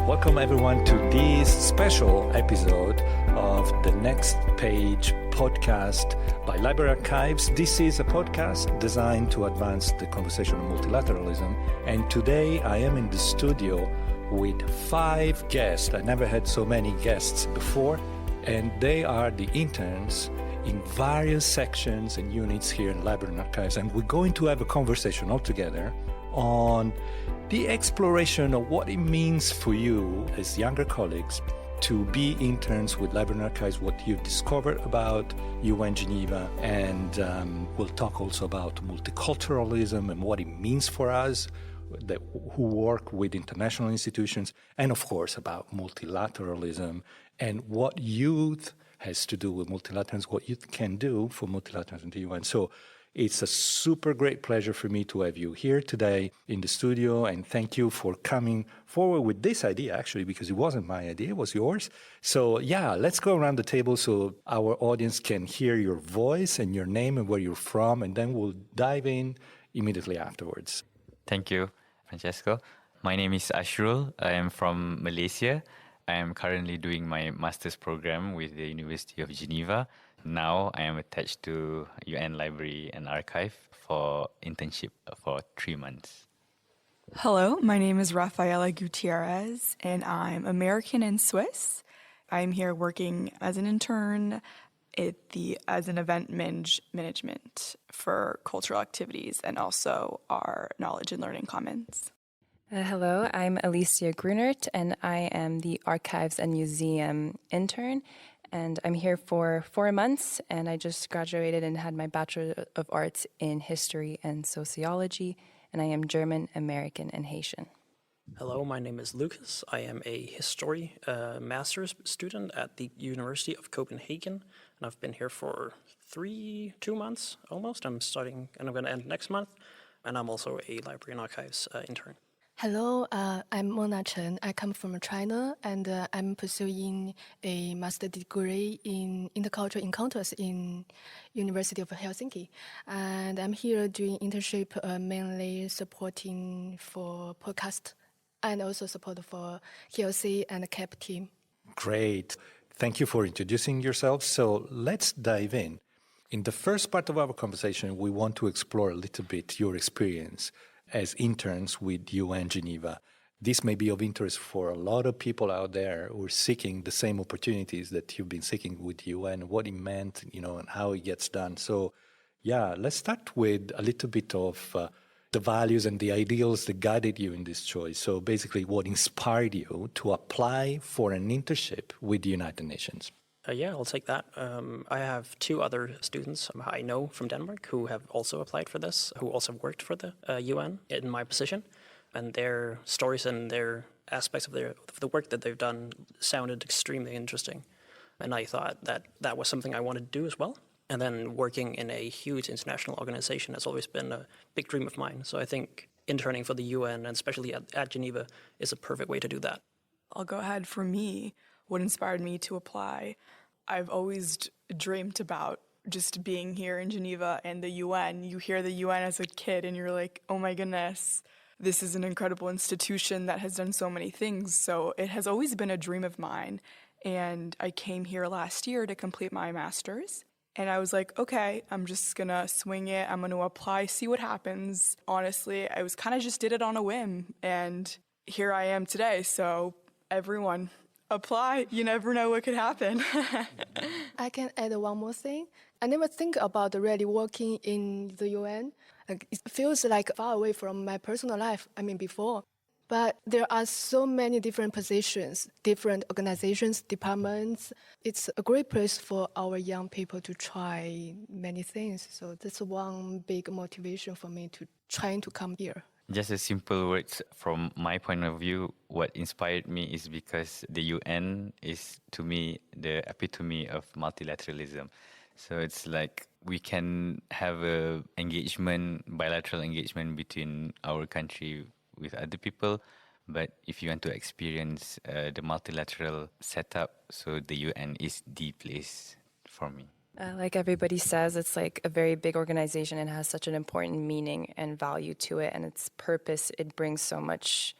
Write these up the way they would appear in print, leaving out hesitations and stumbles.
Welcome everyone to this special episode of the Next Page podcast by Library Archives. This is a podcast designed to advance the conversation on multilateralism. And today I am in the studio with 5 guests. I never had so many guests before. And they are the interns in various sections and units here in Library Archives. And we're going to have a conversation all together on the exploration of what it means for you as younger colleagues to be interns with Library Archives, what you've discovered about UN Geneva, and we'll talk also about multiculturalism and what it means for us who work with international institutions, and of course about multilateralism and what youth has to do with multilateralism, what youth can do for multilateralism in the UN. So it's a super great pleasure for me to have you here today in the studio, and thank you for coming forward with this idea, actually, because it wasn't my idea, it was yours. So yeah, let's go around the table so our audience can hear your voice and your name and where you're from, and then we'll dive in immediately afterwards. Thank you, Francesco. My name is Ashrul. I am from Malaysia. I am currently doing my master's program with the University of Geneva. Now I am attached to UN Library and Archive for internship for 3 months. Hello, my name is Raphaela Gutierrez, and I'm American and Swiss. I'm here working as an intern as an event management for cultural activities and also our knowledge and learning commons. Hello, I'm Alicia Grunert, and I am the Archives and Museum intern. And I'm here for 4 months, and I just graduated and had my Bachelor of Arts in History and Sociology, and I am German, American, and Haitian. Hello, my name is Lucas. I am a history master's student at the University of Copenhagen, and I've been here for 2 months almost. I'm starting, and I'm going to end next month, and I'm also a Library and Archives intern. Hello, I'm Mengna Chen. I come from China, and I'm pursuing a master degree in intercultural encounters in University of Helsinki. And I'm here doing internship, mainly supporting for podcast and also support for HLC and CAP team. Great. Thank you for introducing yourself. So let's dive in. In the first part of our conversation, we want to explore a little bit your experience as interns with UN Geneva. This may be of interest for a lot of people out there who are seeking the same opportunities that you've been seeking with UN, what it meant, and how it gets done. So yeah, let's start with a little bit of the values and the ideals that guided you in this choice. So basically what inspired you to apply for an internship with the United Nations. Yeah, I'll take that. I have 2 other students I know from Denmark who have also applied for this, who also worked for the UN in my position. And their stories and their aspects of the work that they've done sounded extremely interesting. And I thought that was something I wanted to do as well. And then working in a huge international organization has always been a big dream of mine. So I think interning for the UN, and especially at Geneva, is a perfect way to do that. I'll go ahead. For me, what inspired me to apply, I've always dreamed about just being here in Geneva and the UN. You hear the UN as a kid and you're like, oh my goodness, this is an incredible institution that has done so many things. So it has always been a dream of mine. And I came here last year to complete my master's. And I was like, okay, I'm just going to swing it. I'm going to apply, see what happens. Honestly, I was kind of just did it on a whim. And here I am today. So everyone, apply. You never know what could happen. I can add one more thing. I never think about really working in the UN. It feels like far away from my personal life, before. But there are so many different positions, different organizations, departments. It's a great place for our young people to try many things. So that's one big motivation for me to trying to come here. Just a simple words from my point of view, what inspired me is because the UN is, to me, the epitome of multilateralism. So it's like we can have a bilateral engagement between our country with other people, but if you want to experience the multilateral setup, so the UN is the place for me. Like everybody says, it's like a very big organization and has such an important meaning and value to it, and its purpose, it brings so much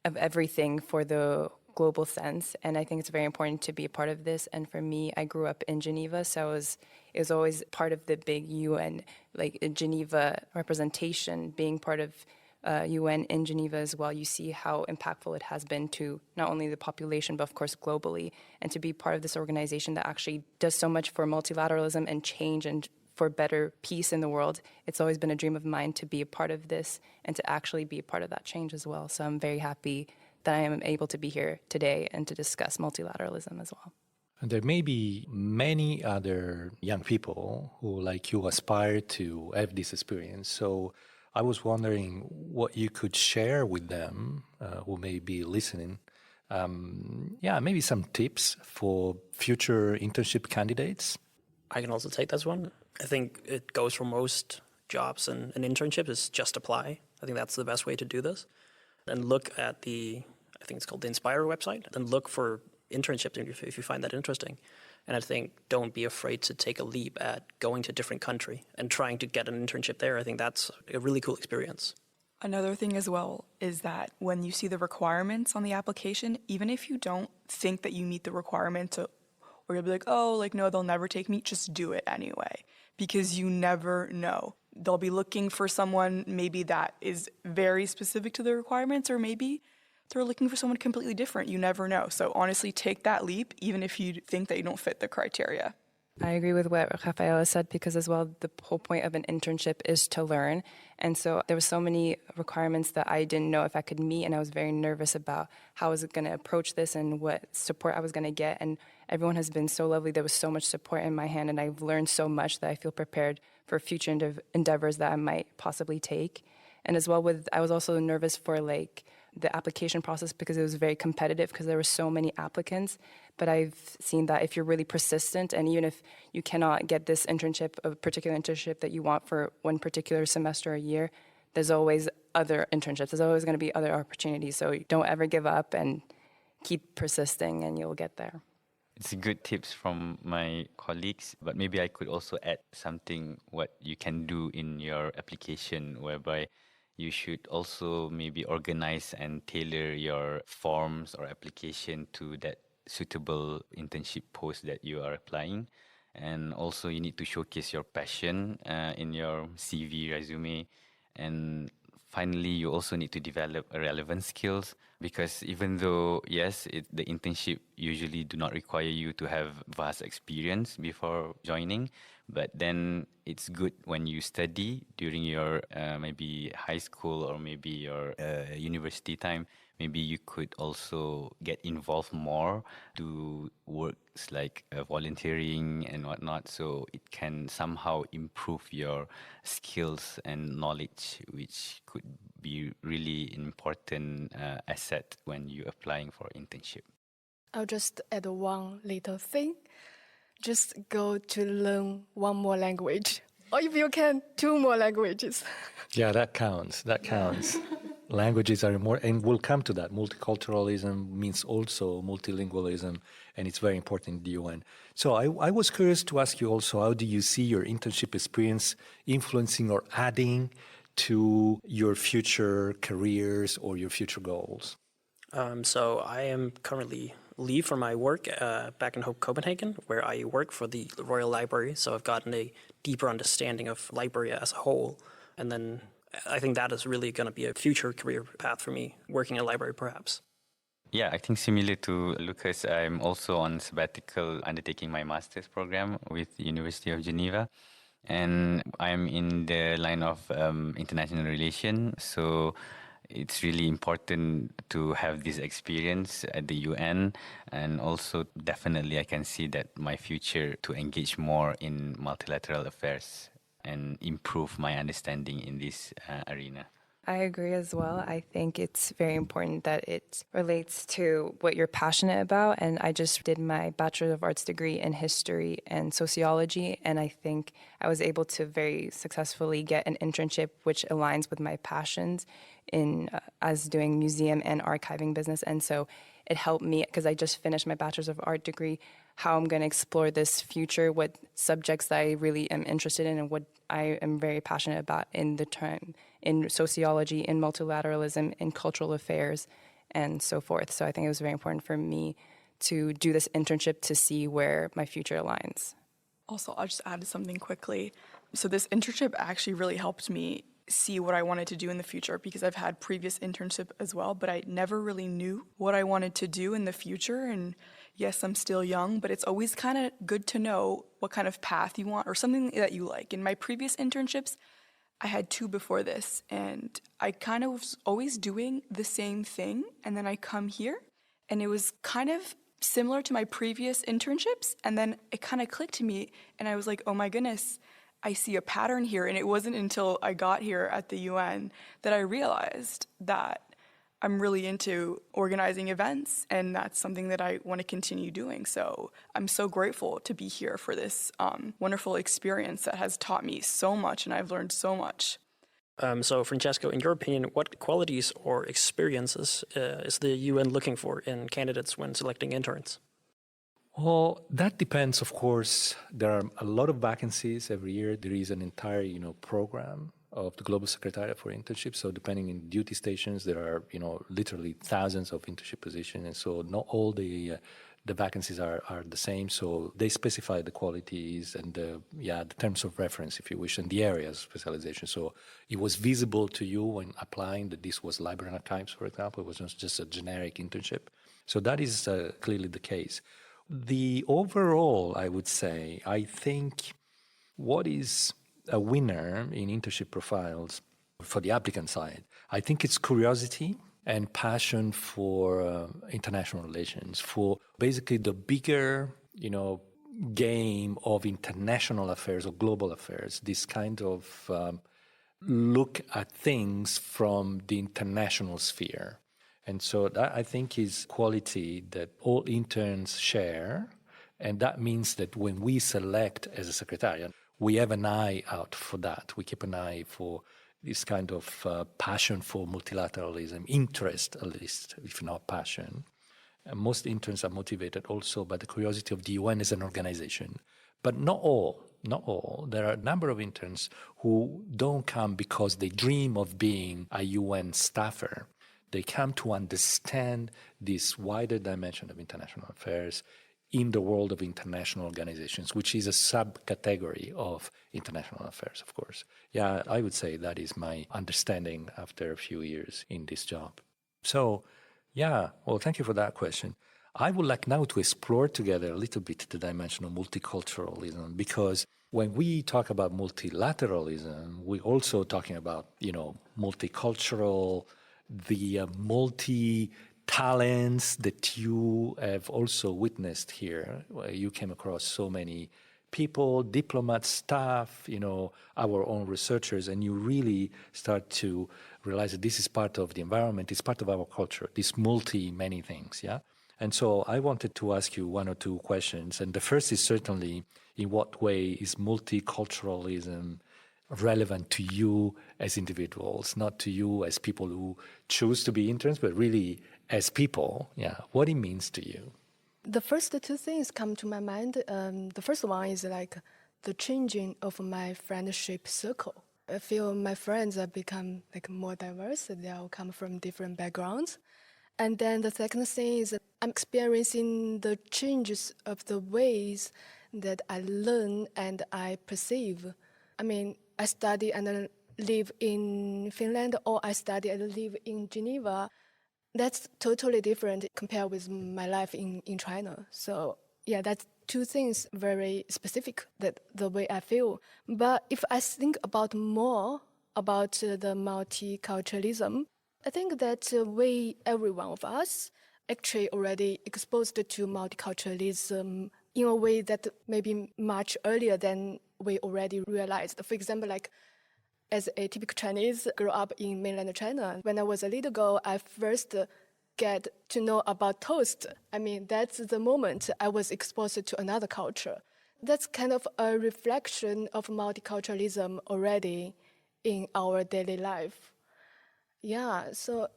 of everything for the global sense. And I think it's very important to be a part of this. And for me, I grew up in Geneva, so it was always part of the big UN, like Geneva representation, being part of UN in Geneva as well. You see how impactful it has been to not only the population, but of course globally, and to be part of this organization that actually does so much for multilateralism and change and for better peace in the world. It's always been a dream of mine to be a part of this and to actually be a part of that change as well. So I'm very happy that I am able to be here today and to discuss multilateralism as well. And there may be many other young people who, like you, aspire to have this experience. So I was wondering what you could share with them who may be listening. Maybe some tips for future internship candidates. I can also take this one. I think it goes for most jobs and internships is just apply. I think that's the best way to do this. And look at I think it's called the Inspire website, and look for internships if you find that interesting. And I think don't be afraid to take a leap at going to a different country and trying to get an internship there. I think that's a really cool experience. Another thing as well is that when you see the requirements on the application, even if you don't think that you meet the requirements, or you'll be like, oh, like, no, they'll never take me, just do it anyway, because you never know. They'll be looking for someone maybe that is very specific to the requirements, or maybe they're looking for someone completely different. You never know. So honestly, take that leap, even if you think that you don't fit the criteria. I agree with what Raphaela said, because as well, the whole point of an internship is to learn. And so there were so many requirements that I didn't know if I could meet, and I was very nervous about how I was going to approach this and what support I was going to get. And everyone has been so lovely. There was so much support in my hand, and I've learned so much that I feel prepared for future endeavors that I might possibly take. And as well, I was also nervous for the application process, because it was very competitive because there were so many applicants. But I've seen that if you're really persistent, and even if you cannot get this internship, a particular internship that you want for one particular semester or year, there's always other internships. There's always going to be other opportunities. So don't ever give up and keep persisting, and you'll get there. It's good tips from my colleagues, but maybe I could also add something what you can do in your application, whereby you should also maybe organize and tailor your forms or application to that suitable internship post that you are applying. And also you need to showcase your passion in your CV, resume. And finally, you also need to develop relevant skills, because even though, yes, the internship usually do not require you to have vast experience before joining, but then it's good when you study during your maybe high school or maybe your university time. Maybe you could also get involved more, do works like volunteering and whatnot, so it can somehow improve your skills and knowledge, which could be really important asset when you're applying for internship. I'll just add one little thing. Just go to learn one more language. Or if you can, 2 more languages. Yeah, that counts. Languages are more, and we'll come to that. Multiculturalism means also multilingualism, and it's very important in the UN. So I was curious to ask you also, how do you see your internship experience influencing or adding to your future careers or your future goals? So I am currently leave from my work back in Copenhagen, where I work for the Royal Library. So I've gotten a deeper understanding of library as a whole. And then I think that is really going to be a future career path for me, working in a library perhaps. Yeah, I think similar to Lucas, I'm also on sabbatical undertaking my master's program with the University of Geneva. And I'm in the line of international relations. So it's really important to have this experience at the UN, and also definitely I can see that my future to engage more in multilateral affairs and improve my understanding in this arena. I agree as well. I think it's very important that it relates to what you're passionate about. And I just did my Bachelor of Arts degree in history and sociology. And I think I was able to very successfully get an internship which aligns with my passions in as doing museum and archiving business. And so it helped me, because I just finished my Bachelor's of Art degree, how I'm going to explore this future, what subjects that I really am interested in and what I am very passionate about in sociology, in multilateralism, in cultural affairs. and so forth. So I think it was very important for me to do this internship to see where my future aligns. Also, I'll just add something quickly. So this internship actually really helped me see what I wanted to do in the future, because I've had previous internship as well, but I never really knew what I wanted to do in the future. And yes, I'm still young, but it's always kind of good to know what kind of path you want or something that you like. In my previous internships, I had 2 before this, and I kind of was always doing the same thing. And then I come here, and it was kind of similar to my previous internships. And then it kind of clicked to me, and I was like, oh my goodness, I see a pattern here. And it wasn't until I got here at the UN that I realized that I'm really into organizing events, and that's something that I want to continue doing. So I'm so grateful to be here for this wonderful experience that has taught me so much, and I've learned so much. So, Francesco, in your opinion, what qualities or experiences is the UN looking for in candidates when selecting interns? Well, that depends, of course. There are a lot of vacancies every year. There is an entire, program of the Global Secretariat for Internships. So depending on duty stations, there are, literally thousands of internship positions. And so not all the vacancies are the same. So they specify the qualities and the terms of reference, if you wish, and the areas of specialization. So it was visible to you when applying that this was library and archives, for example. It was not just a generic internship. So that is clearly the case. The overall, I would say, I think what is a winner in internship profiles for the applicant side, I think it's curiosity and passion for international relations, for basically the bigger, game of international affairs or global affairs, this kind of look at things from the international sphere. And so that, I think, is quality that all interns share. And that means that when we select as a secretariat, we have an eye out for that. We keep an eye for this kind of passion for multilateralism, interest at least, if not passion. And most interns are motivated also by the curiosity of the UN as an organization. But not all. There are a number of interns who don't come because they dream of being a UN staffer. They come to understand this wider dimension of international affairs in the world of international organizations, which is a subcategory of international affairs, of course. Yeah, I would say that is my understanding after a few years in this job. So, thank you for that question. I would like now to explore together a little bit the dimension of multiculturalism, because when we talk about multilateralism, we're also talking about, multicultural, the multi-talents that you have also witnessed here. You came across so many people, diplomats, staff, our own researchers, and you really start to realize that this is part of the environment, it's part of our culture, this many things, yeah? And so I wanted to ask you 1 or 2 questions. And the first is certainly, in what way is multiculturalism relevant to you as individuals, not to you as people who choose to be interns, but really as people, what it means to you? The first 2 things come to my mind. The first one is like the changing of my friendship circle. I feel my friends have become like more diverse. They all come from different backgrounds. And then the second thing is I'm experiencing the changes of the ways that I learn and I perceive. I mean, I study and live in Finland, or I study and live in Geneva. That's totally different compared with my life in China. So that's 2 things very specific, that the way I feel. But if I think about more about the multiculturalism, I think that every one of us actually already exposed to multiculturalism in a way that maybe much earlier than we already realized. For example, like as a typical Chinese grew up in mainland China, when I was a little girl, I first get to know about toast. I mean, that's the moment I was exposed to another culture. That's kind of a reflection of multiculturalism already in our daily life. So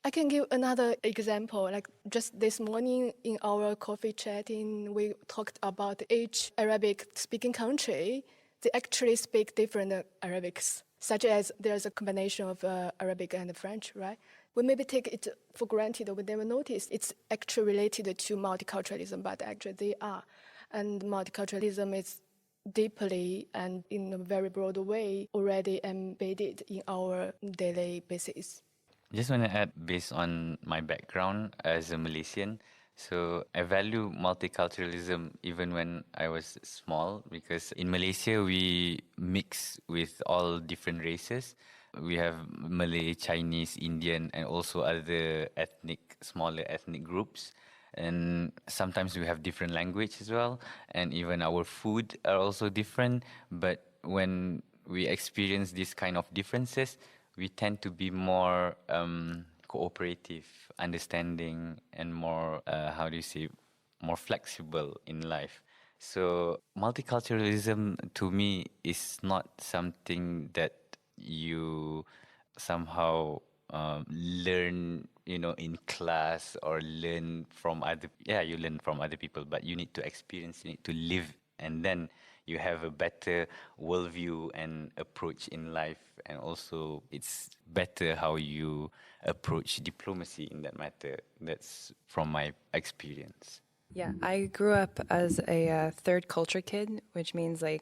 I can give another example. Like just this morning in our coffee chatting, we talked about each Arabic-speaking country. They actually speak different Arabics, such as there's a combination of Arabic and French, right? we maybe take it for granted or we never notice it's actually related to multiculturalism, but actually they are. And multiculturalism is deeply and in a very broad way already embedded in our daily basis. Just want to add, based on my background as a Malaysian, so I value multiculturalism even when I was small, because in Malaysia we mix with all different races. We have Malay, Chinese, Indian, and also other smaller ethnic groups. And sometimes we have different language as well, and even our food are also different. But when we experience these kind of differences, we tend to be more cooperative, understanding, and more, more flexible in life. So multiculturalism to me is not something that you somehow learn, in class or learn from you learn from other people, but you need to experience, you need to live, and then you have a better worldview and approach in life. And also it's better how you approach diplomacy in that matter. That's from my experience. Yeah, I grew up as a third culture kid, which means I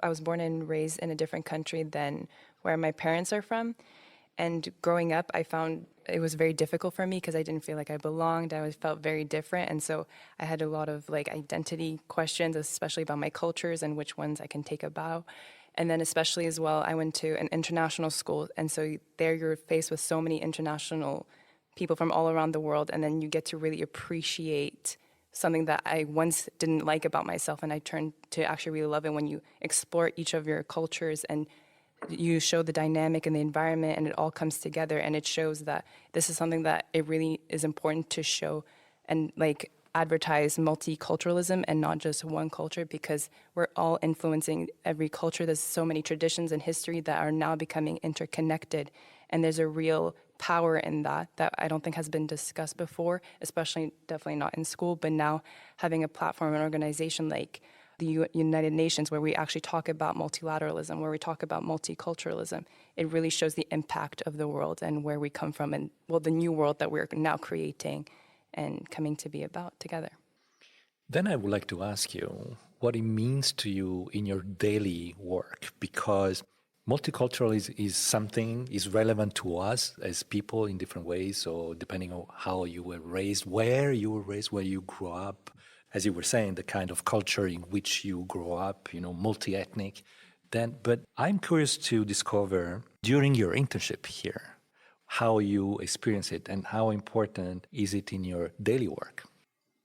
was born and raised in a different country than where my parents are from. And growing up, I found it was very difficult for me because I didn't feel like I belonged. I felt very different. And so I had a lot of identity questions, especially about my cultures and which ones I can take a bow. And then especially as well, I went to an international school. And so there you're faced with so many international people from all around the world. And then you get to really appreciate something that I once didn't like about myself. And I turned to actually really love it when you explore each of your cultures and you show the dynamic and the environment, and it all comes together, and it shows that this is something that it really is important to show and advertise multiculturalism and not just one culture, because we're all influencing every culture. There's so many traditions and history that are now becoming interconnected, and there's a real power in that I don't think has been discussed before, definitely not in school, but now having a platform, an organization like the United Nations, where we actually talk about multilateralism, where we talk about multiculturalism, it really shows the impact of the world and where we come from, and the new world that we're now creating and coming to be about together. Then I would like to ask you what it means to you in your daily work, because multiculturalism is relevant to us as people in different ways. So depending on how you were raised, where you grew up, as you were saying, the kind of culture in which you grow up, multi-ethnic. But I'm curious to discover during your internship here, how you experience it and how important is it in your daily work?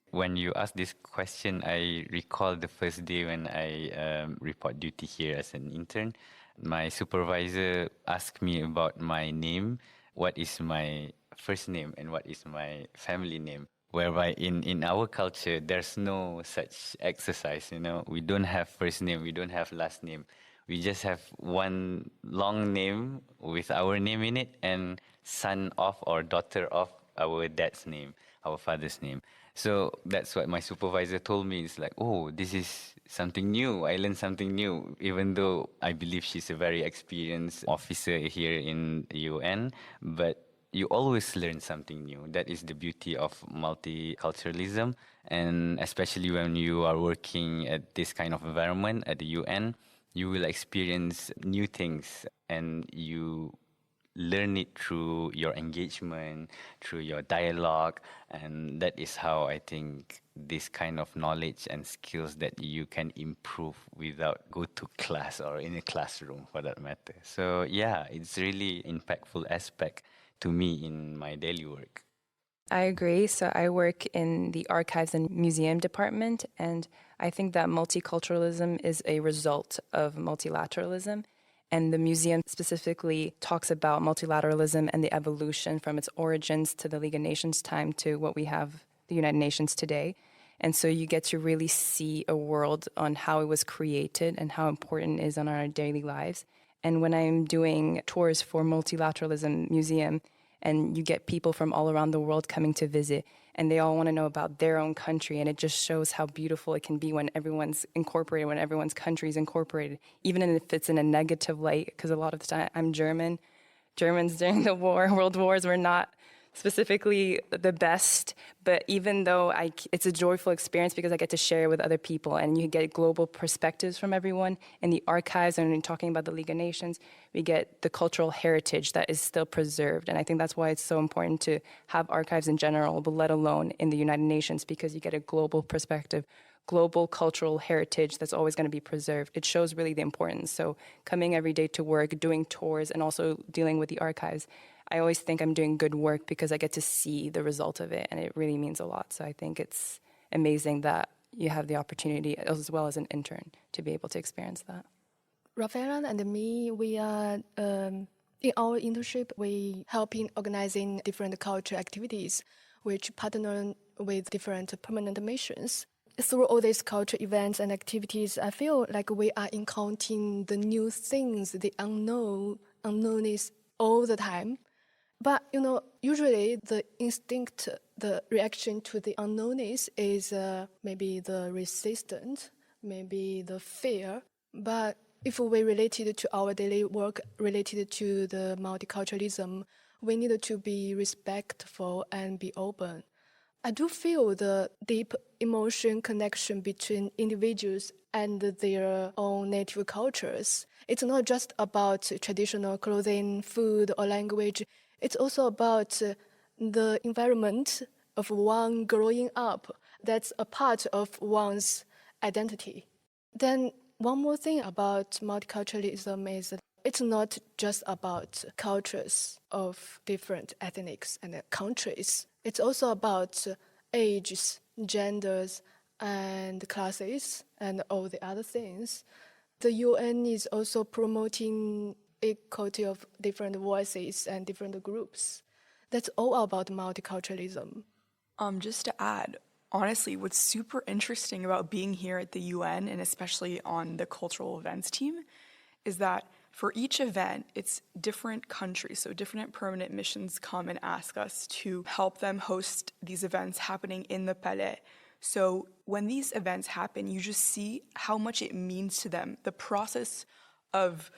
When you ask this question, I recall the first day when I report duty here as an intern. My supervisor asked me about my name, what is my first name and what is my family name. Whereby in our culture, there's no such exercise, We don't have first name, we don't have last name. We just have one long name with our name in it and son of or daughter of our dad's name, our father's name. So that's what my supervisor told me. It's like, oh, this is something new. I learned something new, even though I believe she's a very experienced officer here in the UN. But you always learn something new. That is the beauty of multiculturalism. And especially when you are working at this kind of environment at the UN, you will experience new things and you learn it through your engagement, through your dialogue. And that is how I think this kind of knowledge and skills that you can improve without go to class or in a classroom for that matter. So yeah, it's really impactful aspect to me in my daily work. I agree. So I work in the archives and museum department, and I think that multiculturalism is a result of multilateralism. And the museum specifically talks about multilateralism and the evolution from its origins to the League of Nations time to what we have, the United Nations today. And so you get to really see a world on how it was created and how important it is on our daily lives. And when I'm doing tours for Multilateralism Museum, and you get people from all around the world coming to visit, and they all want to know about their own country, and it just shows how beautiful it can be when everyone's incorporated, when everyone's country is incorporated, even if it's in a negative light, because a lot of the time I'm German, Germans during the world wars were not specifically the best, but even though it's a joyful experience because I get to share with other people and you get global perspectives from everyone in the archives, and when you're talking about the League of Nations, we get the cultural heritage that is still preserved. And I think that's why it's so important to have archives in general, but let alone in the United Nations, because you get a global perspective, global cultural heritage that's always going to be preserved. It shows really the importance. So coming every day to work, doing tours, and also dealing with the archives, I always think I'm doing good work because I get to see the result of it, and it really means a lot. So I think it's amazing that you have the opportunity, as well as an intern, to be able to experience that. Raphaela and me, we are in our internship, we help in organizing different culture activities, which partner with different permanent missions. Through all these culture events and activities, I feel like we are encountering the new things, the unknown is all the time. But, usually the instinct, the reaction to the unknownness is maybe the resistance, maybe the fear. But if we related to our daily work, related to the multiculturalism, we need to be respectful and be open. I do feel the deep emotion connection between individuals and their own native cultures. It's not just about traditional clothing, food, or language. It's also about the environment of one growing up. That's a part of one's identity. Then one more thing about multiculturalism is that it's not just about cultures of different ethnics and countries. It's also about ages, genders, and classes, and all the other things. The UN is also promoting equality of different voices and different groups. That's all about multiculturalism. Just to add, honestly, what's super interesting about being here at the UN, and especially on the cultural events team, is that for each event, it's different countries, so different permanent missions come and ask us to help them host these events happening in the Palais. So when these events happen, you just see how much it means to them, the process of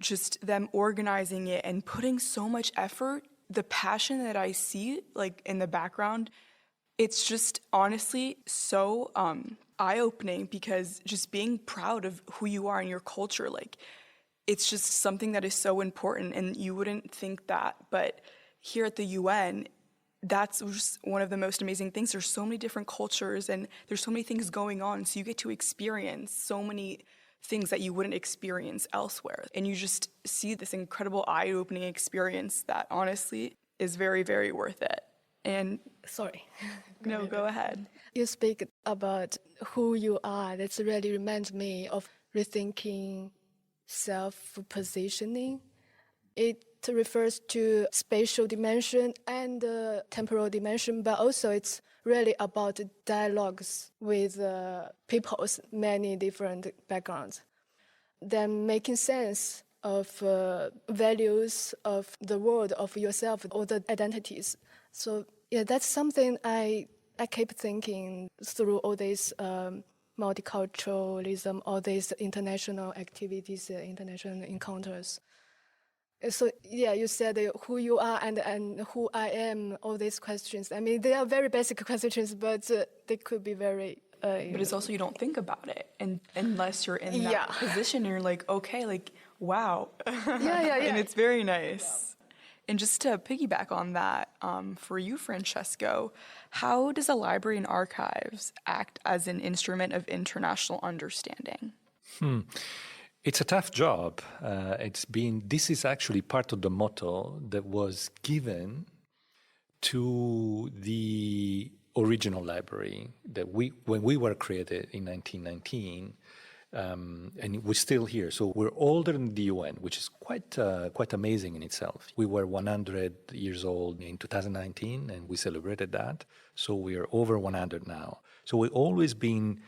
just them organizing it and putting so much effort, the passion that I see in the background, it's just honestly so eye-opening, because just being proud of who you are and your culture, it's just something that is so important, and you wouldn't think that, but here at the UN, that's just one of the most amazing things. There's so many different cultures and there's so many things going on, so you get to experience so many things that you wouldn't experience elsewhere. And you just see this incredible eye-opening experience that honestly is very, very worth it. And sorry. No, go ahead. You speak about who you are. That really reminds me of rethinking self-positioning. It refers to spatial dimension and temporal dimension, but also it's really about dialogues with people's many different backgrounds. Then making sense of values of the world, of yourself, or the identities. So yeah, that's something I keep thinking through all these multiculturalism, all these international activities, international encounters. So yeah, you said who you are and who I am, all these questions. I mean, they are very basic questions, but they could be very... but it's also, you don't think about it and unless you're in that position, you're like, okay, wow. Yeah. And it's very nice. Yeah. And just to piggyback on that, for you, Francesco, how does a library and archives act as an instrument of international understanding? It's a tough job. This is actually part of the motto that was given to the original library that when we were created in 1919, and we're still here. So we're older than the UN, which is quite amazing in itself. We were 100 years old in 2019, and we celebrated that. So we are over 100 now. So we've always been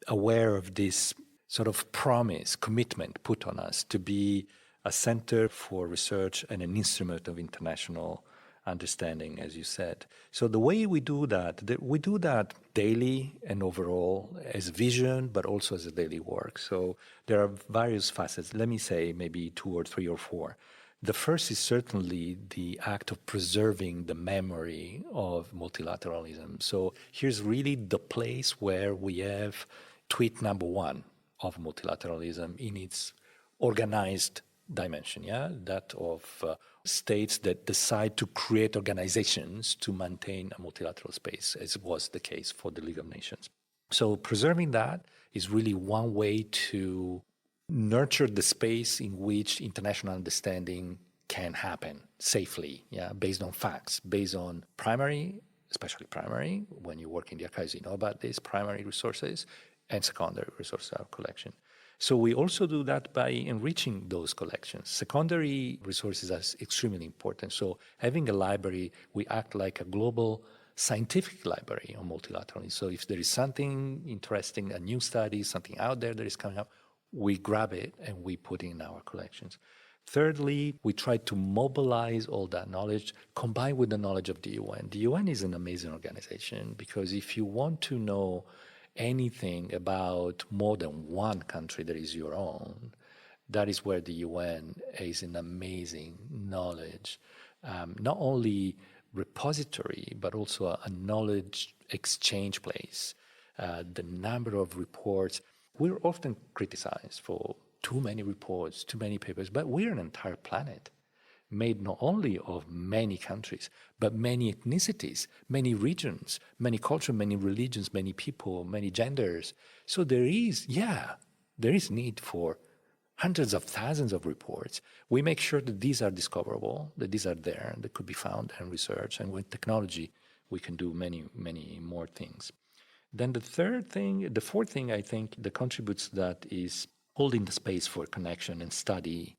aware of this sort of promise, commitment put on us to be a center for research and an instrument of international understanding, as you said. So the way we do that daily and overall as vision, but also as a daily work. So there are various facets. Let me say maybe 2 or 3 or 4. The first is certainly the act of preserving the memory of multilateralism. So here's really the place where we have tweet number one of multilateralism in its organized dimension, that of states that decide to create organizations to maintain a multilateral space, as was the case for the League of Nations. So preserving that is really one way to nurture the space in which international understanding can happen safely, based on facts, based on primary, especially primary, when you work in the archives, you know about this, primary resources, and secondary resources collection. So we also do that by enriching those collections. Secondary resources are extremely important. So having a library, we act like a global scientific library on multilateralism. So if there is something interesting, a new study, something out there that is coming up, we grab it and we put it in our collections. Thirdly, we try to mobilize all that knowledge combined with the knowledge of the UN. The UN is an amazing organization because if you want to know anything about more than one country that is your own, that is where the UN is an amazing knowledge, not only repository, but also a knowledge exchange place. The number of reports, we're often criticized for too many reports, too many papers, but we're an entire planet made not only of many countries, but many ethnicities, many regions, many cultures, many religions, many people, many genders. So there is need for hundreds of thousands of reports. We make sure that these are discoverable, that these are there, that could be found and researched. And with technology, we can do many, many more things. Then the fourth thing I think that contributes to that is holding the space for connection and study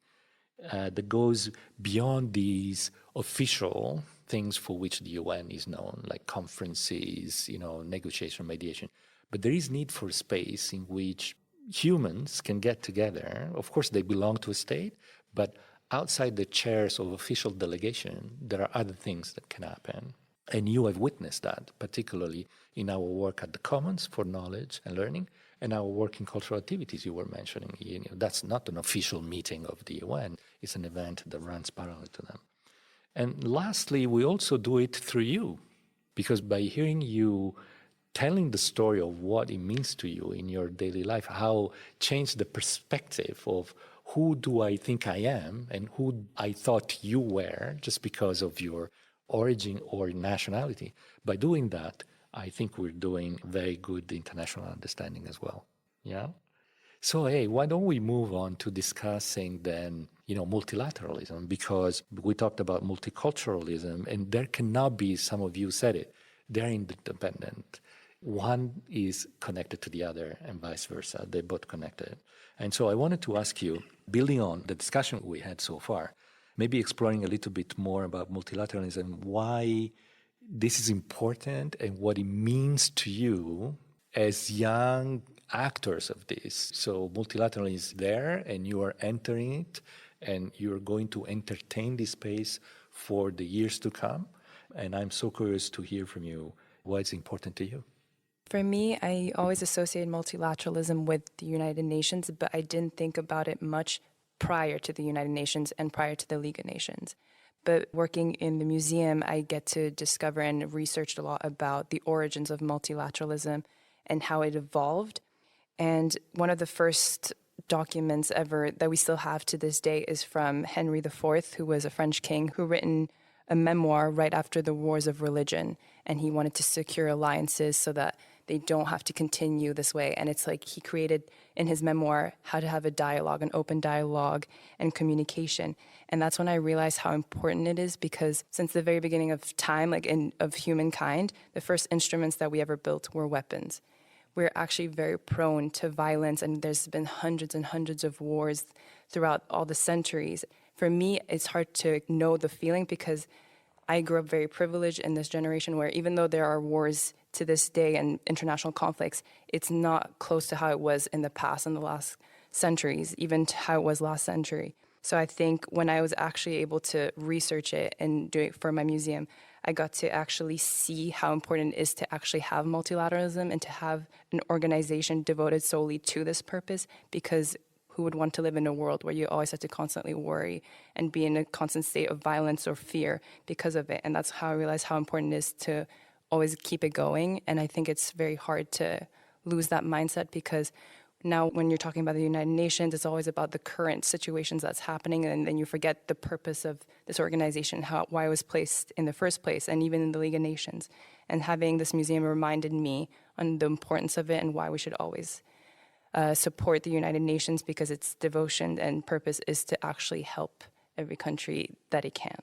that goes beyond these official things for which the UN is known, like conferences, negotiation, mediation. But there is need for space in which humans can get together. Of course, they belong to a state, but outside the chairs of official delegation, there are other things that can happen. And you have witnessed that, particularly in our work at the Commons for knowledge and learning, and our work in cultural activities you were mentioning. That's not an official meeting of the UN. It's an event that runs parallel to them. And lastly, we also do it through you, because by hearing you telling the story of what it means to you in your daily life, how changed the perspective of who do I think I am and who I thought you were just because of your origin or nationality. By doing that, I think we're doing very good international understanding as well. Yeah. So, why don't we move on to discussing then, multilateralism, because we talked about multiculturalism, and there cannot be, some of you said it, they're interdependent. One is connected to the other and vice versa. They're both connected. And so I wanted to ask you, building on the discussion we had so far, maybe exploring a little bit more about multilateralism, why this is important and what it means to you as young actors of this. So multilateralism is there and you are entering it and you're going to entertain this space for the years to come. And I'm so curious to hear from you why it's important to you. For me, I always associate multilateralism with the United Nations, but I didn't think about it much prior to the United Nations and prior to the League of Nations. But working in the museum, I get to discover and research a lot about the origins of multilateralism and how it evolved. And one of the first documents ever that we still have to this day is from Henry IV, who was a French king who written a memoir right after the wars of religion. And he wanted to secure alliances so that they don't have to continue this way. And it's like he created in his memoir how to have a dialogue, an open dialogue and communication. And that's when I realized how important it is, because since the very beginning of time, of humankind, the first instruments that we ever built were weapons. We're actually very prone to violence, and there's been hundreds and hundreds of wars throughout all the centuries. For me, it's hard to know the feeling because I grew up very privileged in this generation where even though there are wars to this day and international conflicts, it's not close to how it was in the past, in the last centuries, even to how it was last century. So I think when I was actually able to research it and do it for my museum, I got to actually see how important it is to actually have multilateralism and to have an organization devoted solely to this purpose, because who would want to live in a world where you always have to constantly worry and be in a constant state of violence or fear because of it. And that's how I realized how important it is to always keep it going. And I think it's very hard to lose that mindset, because now when you're talking about the United Nations, it's always about the current situations that's happening, and then you forget the purpose of this organization, why it was placed in the first place, and even in the League of Nations. And having this museum reminded me on the importance of it and why we should always support the United Nations, because its devotion and purpose is to actually help every country that it can.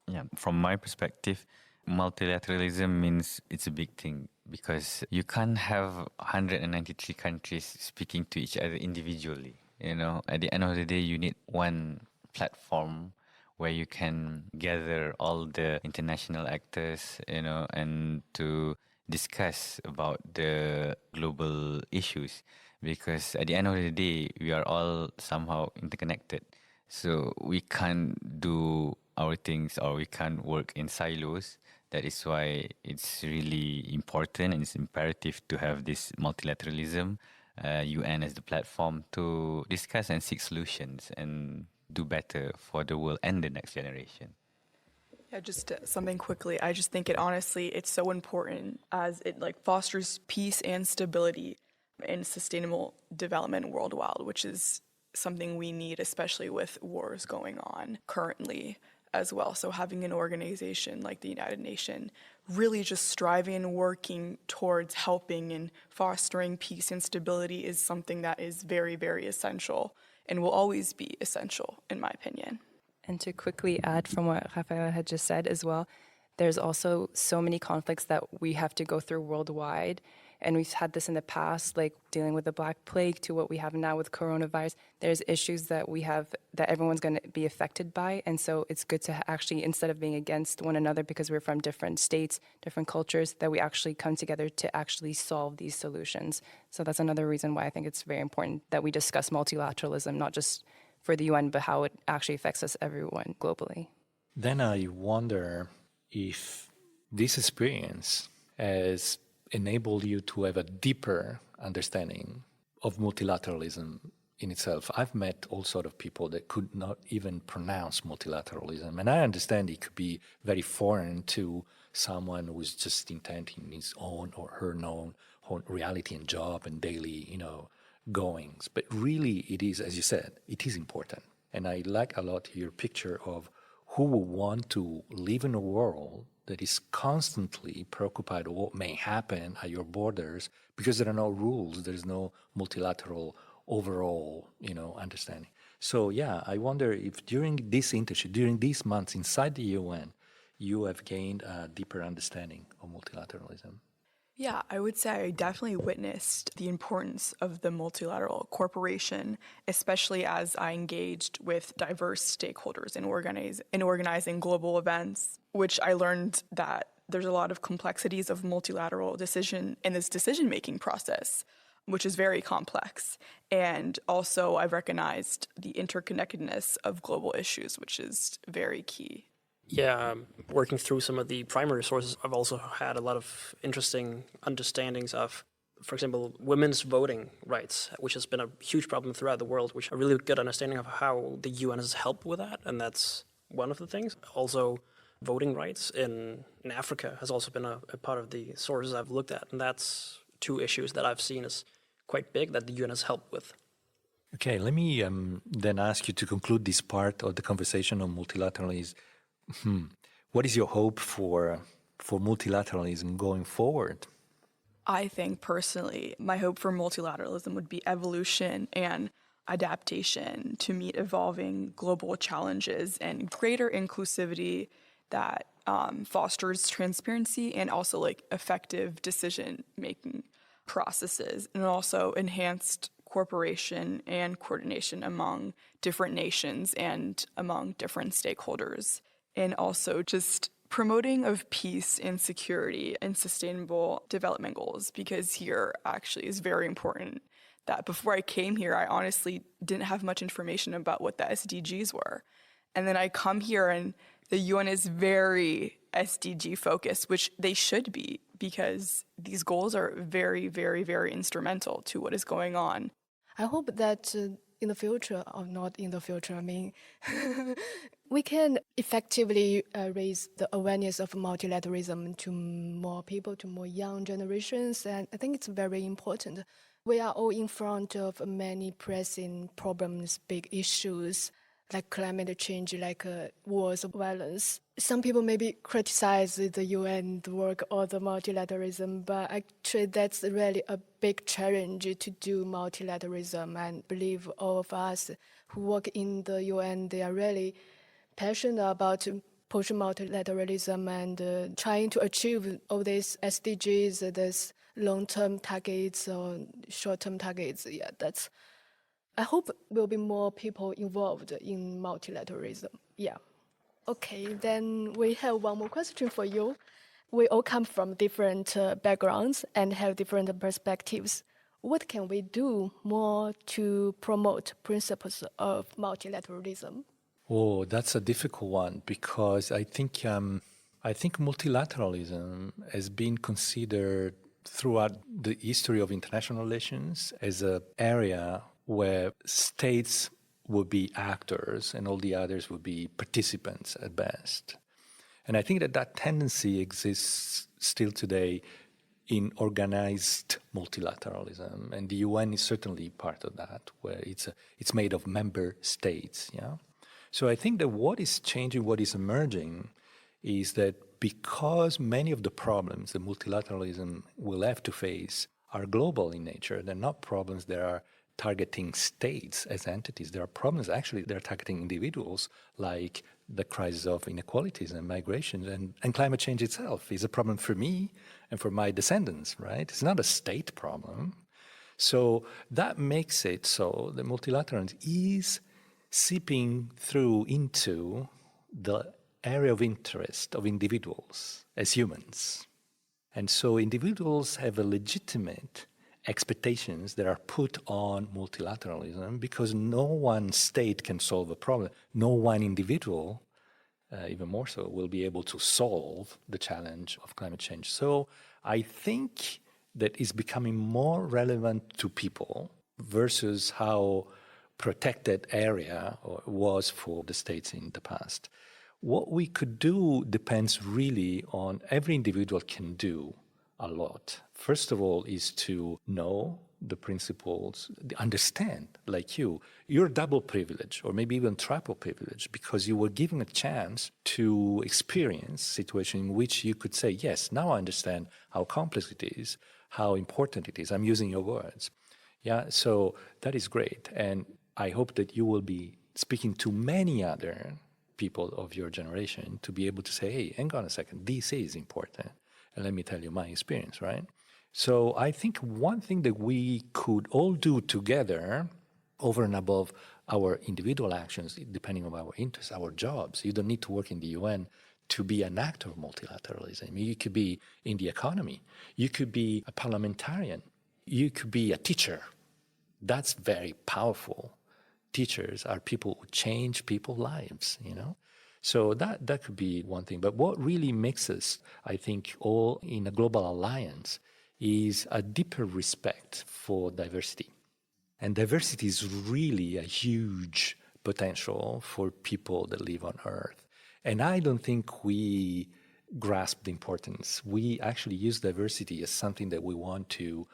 Yeah, from my perspective, multilateralism means it's a big thing, because you can't have 193 countries speaking to each other individually. You know, at the end of the day, you need one platform where you can gather all the international actors, you know, and to discuss about the global issues. Because at the end of the day, we are all somehow interconnected. So we can't do our things, or we can't work in silos. That is why it's really important and it's imperative to have this multilateralism, UN as the platform to discuss and seek solutions and do better for the world and the next generation. Yeah, just something quickly. I just think it's so important, as it fosters peace and stability and sustainable development worldwide, which is something we need, especially with wars going on currently as well. So having an organization like the United Nations really just striving and working towards helping and fostering peace and stability is something that is very, very essential and will always be essential, in my opinion. And to quickly add from what Raphaela had just said as well, there's also so many conflicts that we have to go through worldwide. And we've had this in the past, like dealing with the Black Plague, to what we have now with coronavirus. There's issues that we have that everyone's going to be affected by. And so it's good to actually, instead of being against one another because we're from different states, different cultures, that we actually come together to actually solve these solutions. So that's another reason why I think it's very important that we discuss multilateralism, not just for the UN, but how it actually affects us, everyone globally. Then I wonder if this experience has enabled you to have a deeper understanding of multilateralism in itself. I've met all sorts of people that could not even pronounce multilateralism, and I understand it could be very foreign to someone who is just intent in his own or her own reality and job and daily, goings. But really, it is, as you said, it is important. And I like a lot your picture of who will want to live in a world that is constantly preoccupied with what may happen at your borders, because there are no rules, there's no multilateral overall, understanding. So yeah, I wonder if during this internship, during these months inside the UN, you have gained a deeper understanding of multilateralism. Yeah, I would say I definitely witnessed the importance of the multilateral corporation, especially as I engaged with diverse stakeholders in organizing global events, which I learned that there's a lot of complexities of multilateral decision-making process, which is very complex. And also I've recognized the interconnectedness of global issues, which is very key. Yeah, working through some of the primary sources, I've also had a lot of interesting understandings of, for example, women's voting rights, which has been a huge problem throughout the world, which a really good understanding of how the UN has helped with that, and that's one of the things. Also, voting rights in Africa has also been a part of the sources I've looked at, and that's two issues that I've seen as quite big that the UN has helped with. Okay, let me then ask you to conclude this part of the conversation on multilateralism. What is your hope for multilateralism going forward? I think personally, my hope for multilateralism would be evolution and adaptation to meet evolving global challenges and greater inclusivity that fosters transparency and also effective decision-making processes, and also enhanced cooperation and coordination among different nations and among different stakeholders. And also just promoting of peace and security and sustainable development goals, because here actually is very important that before I came here, I honestly didn't have much information about what the SDGs were. And then I come here and the UN is very SDG focused, which they should be, because these goals are very, very, very instrumental to what is going on. I hope that in the future, or not in the future, I mean, we can effectively raise the awareness of multilateralism to more people, to more young generations, and I think it's very important. We are all in front of many pressing problems, big issues, like climate change, like wars, violence. Some people maybe criticize the UN, the work, or the multilateralism, but actually that's really a big challenge to do multilateralism, and believe all of us who work in the UN, they are really passionate about pushing multilateralism and trying to achieve all these SDGs, these long-term targets or short-term targets. Yeah, I hope will be more people involved in multilateralism. Yeah. Okay, then we have one more question for you. We all come from different backgrounds and have different perspectives. What can we do more to promote principles of multilateralism? Oh, that's a difficult one because I think multilateralism has been considered throughout the history of international relations as an area where states would be actors and all the others would be participants at best. And I think that tendency exists still today in organized multilateralism, and the UN is certainly part of that, where it's made of member states. Yeah. So I think that what is changing, what is emerging, is that because many of the problems that multilateralism will have to face are global in nature, they're not problems that are targeting states as entities. There are problems actually that are targeting individuals, like the crisis of inequalities and migration, and climate change itself is a problem for me and for my descendants, right? It's not a state problem. So that makes it so that multilateralism is seeping through into the area of interest of individuals as humans. And so individuals have a legitimate expectations that are put on multilateralism because no one state can solve a problem. No one individual, even more so, will be able to solve the challenge of climate change. So I think that is becoming more relevant to people versus how protected area was for the states in the past. What we could do depends really on every individual can do a lot. First of all is to know the principles, understand, like you're double privileged or maybe even triple privileged because you were given a chance to experience a situation in which you could say, yes, now I understand how complex it is, how important it is. I'm using your words. Yeah, so that is great. And I hope that you will be speaking to many other people of your generation to be able to say, hey, hang on a second, this is important. And let me tell you my experience, right? So I think one thing that we could all do together over and above our individual actions, depending on our interests, our jobs. You don't need to work in the UN to be an actor of multilateralism. You could be in the economy. You could be a parliamentarian. You could be a teacher. That's very powerful. Teachers are people who change people's lives, So that could be one thing. But what really makes us, I think, all in a global alliance is a deeper respect for diversity. And diversity is really a huge potential for people that live on Earth. And I don't think we grasp the importance. We actually use diversity as something that we want to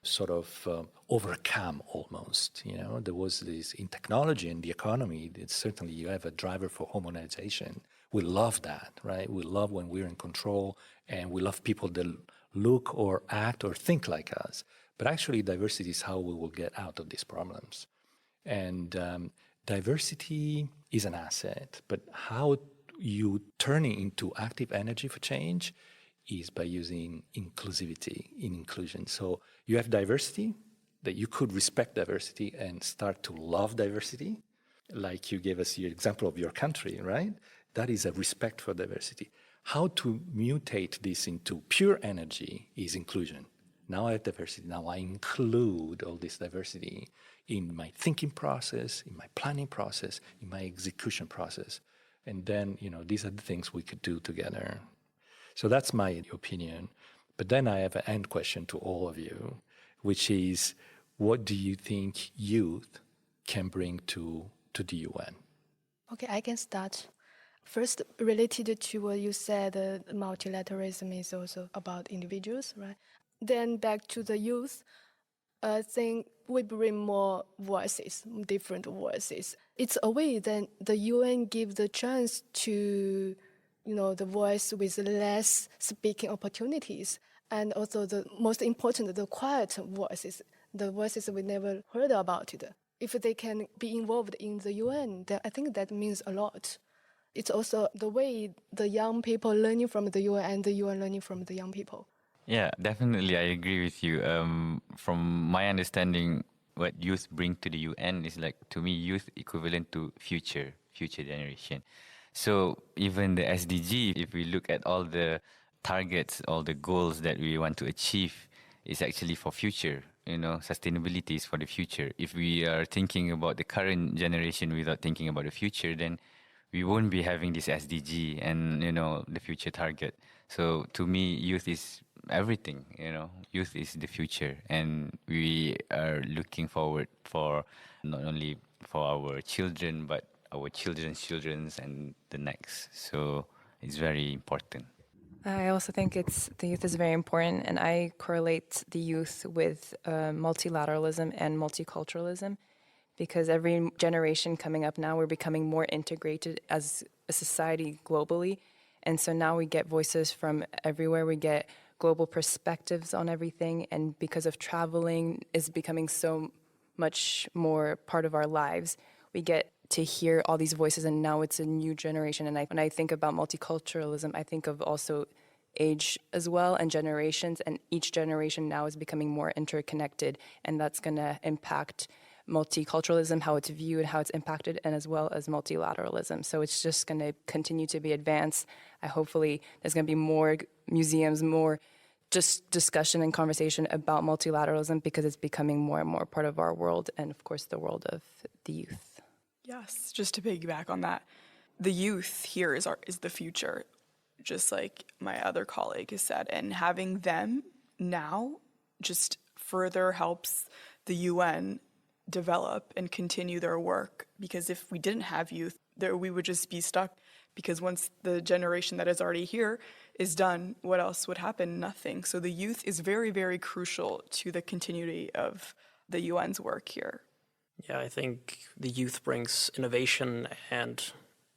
sort of overcome almost. There was this in technology and the economy, certainly you have a driver for homogenization. We love that, right? We love when we're in control and we love people that look or act or think like us. But actually diversity is how we will get out of these problems. And diversity is an asset, but how you turn it into active energy for change is by using inclusivity in inclusion. So you have diversity, that you could respect diversity and start to love diversity, like you gave us your example of your country, right? That is a respect for diversity. How to mutate this into pure energy is inclusion. Now I have diversity. Now I include all this diversity in my thinking process, in my planning process, in my execution process. And then, these are the things we could do together. So that's my opinion. But then I have an end question to all of you, which is, what do you think youth can bring to the UN? Okay, I can start. First, related to what you said, multilateralism is also about individuals, right? Then back to the youth, I think we bring more voices, different voices. It's a way that the UN gives the chance to, the voice with less speaking opportunities. And also the most important, the quiet voices, the voices we never heard about it. If they can be involved in the UN, then I think that means a lot. It's also the way the young people learning from the UN and the UN learning from the young people. Yeah, definitely, I agree with you. From my understanding, what youth bring to the UN is like, to me, youth equivalent to future generation. So even the SDG, if we look at all the targets, all the goals that we want to achieve, is actually for future. Sustainability is for the future. If we are thinking about the current generation without thinking about the future, then we won't be having this SDG and, the future target. So to me, youth is everything, youth is the future. And we are looking forward for not only for our children, but our children's children's and the next. So it's very important. I also think the youth is very important, and I correlate the youth with multilateralism and multiculturalism, because every generation coming up now, we're becoming more integrated as a society globally. And so now we get voices from everywhere. We get global perspectives on everything. And because of traveling is becoming so much more part of our lives, we get to hear all these voices, and now it's a new generation. And when I think about multiculturalism, I think of also age as well and generations, and each generation now is becoming more interconnected, and that's going to impact multiculturalism, how it's viewed, how it's impacted, and as well as multilateralism. So it's just going to continue to be advanced. Hopefully there's going to be more museums, more just discussion and conversation about multilateralism, because it's becoming more and more part of our world, and of course the world of the youth. Yes, just to piggyback on that, the youth here is the future, just like my other colleague has said, and having them now just further helps the UN develop and continue their work, because if we didn't have youth, we would just be stuck, because once the generation that is already here is done, what else would happen? Nothing. So the youth is very, very crucial to the continuity of the UN's work here. Yeah, I think the youth brings innovation and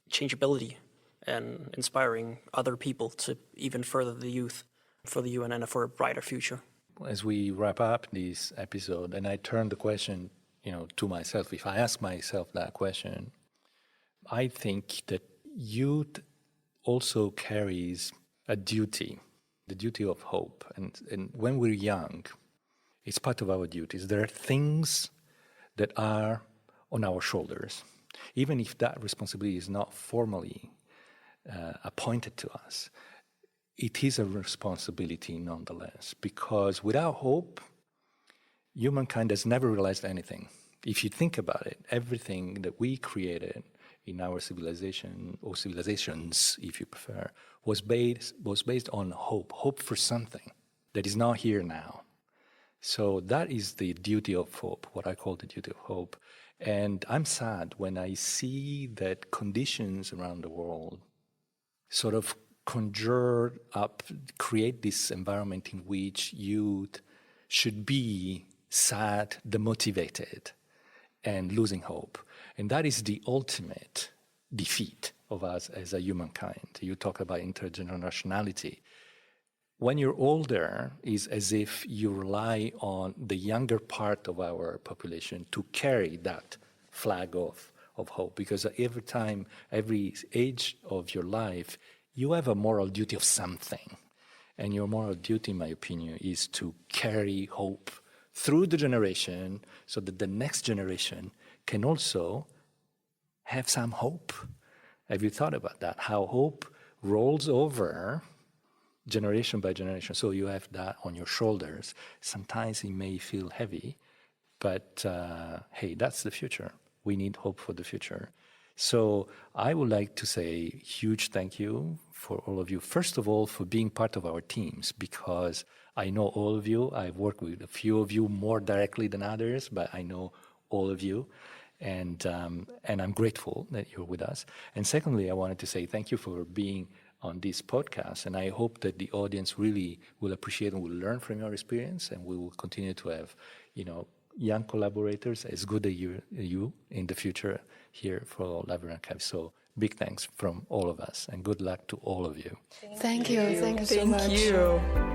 changeability and inspiring other people to even further the youth for the UN and for a brighter future. As we wrap up this episode, and I turn the question, to myself, if I ask myself that question, I think that youth also carries a duty, the duty of hope. And when we're young, it's part of our duties. There are things that are on our shoulders, even if that responsibility is not formally appointed to us. It is a responsibility nonetheless, because without hope, humankind has never realized anything. If you think about it, everything that we created in our civilization, or civilizations, if you prefer, was based on hope for something that is not here now. So that is the duty of hope, what I call the duty of hope. And I'm sad when I see that conditions around the world sort of conjure up, create this environment in which youth should be sad, demotivated, and losing hope. And that is the ultimate defeat of us as a humankind. You talk about intergenerationality. When you're older, it's as if you rely on the younger part of our population to carry that flag of hope, because every age of your life, you have a moral duty of something. And your moral duty, in my opinion, is to carry hope through the generation so that the next generation can also have some hope. Have you thought about that? How hope rolls over generation by generation. So you have that on your shoulders. Sometimes it may feel heavy, but hey, that's the future. We need hope for the future. So I would like to say huge thank you for all of you. First of all, for being part of our teams, because I know all of you. I've worked with a few of you more directly than others, but I know all of you. And I'm grateful that you're with us. And secondly, I wanted to say thank you for being on this podcast. And I hope that the audience really will appreciate and will learn from your experience. And we will continue to have, young collaborators as good as you in the future here for Library Archives. So big thanks from all of us and good luck to all of you. Thank you. Thank you so much. Thank you.